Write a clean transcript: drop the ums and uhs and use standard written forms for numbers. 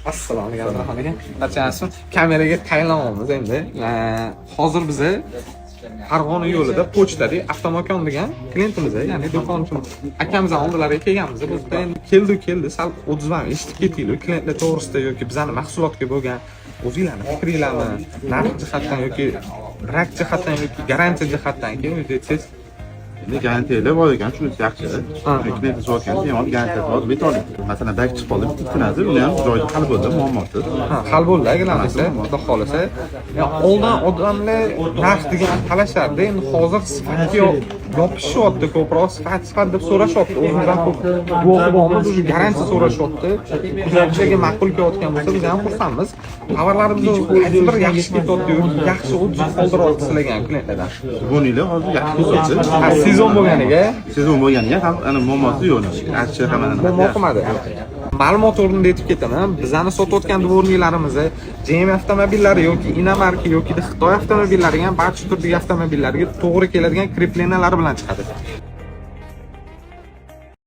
Assalomu alaykum Abdurahmon aka. Barchasi kameraga tayinlamoqmiz endi. Hozir biza Farg'ona yo'lida pochtada avtomakon degan klientimiz, ya'ni do'konchimiz akamizning oldilariga kelganmiz. Bizda endi keldi, sal o'zimizdan eshitib ketdik klientlar to'g'risida yoki bizning mahsulotga bo'lgan o'zinglarni fikringlarni, narx jihatdan yoki rak jihatdan yoki garantiya jihatdan keyin aytsangiz. Endi garantiyalar bor ekan, shunisi yaxshi. Klient so'rayotgan bemalol garantiya bor, betolik. Masalan, bak chiqib qoldi, bitta tunadi, uni ham joyida hal bo'ldi, muammosi. Hal bo'ldi, agar desa, xudo xolasa. Oldin odamlar narx degan talashardi, endi hozir sifatga yopishyapti, ko'proq sifat deb so'rashyapti. O'zimizdan ko'p guvohi bormiz, o'sha garantiya so'rashyapti. Kuzatishga ma'qul kelayotgan bo'lsa, biz ham xursandmiz. Tovarlarimiz qaysi bir yaxshi ketyapti, yaxshi o'tib qoldiryapti sizlarga klientlardan. Buninglar hozir yaxshi ketyapti. Sezon bo'lganiga ham ana muammosi yo'q. Yaxshi hammadan muammo qilmadi. Ma'lumot o'rnida aytib ketaman, bizani sotayotgan dvorniklarimiz GM avtomobillari yoki Inmark yoki Xitoy avtomobillariga ham barcha turdagi avtomobillarga to'g'ri keladigan kreplenalar bilan chiqadi.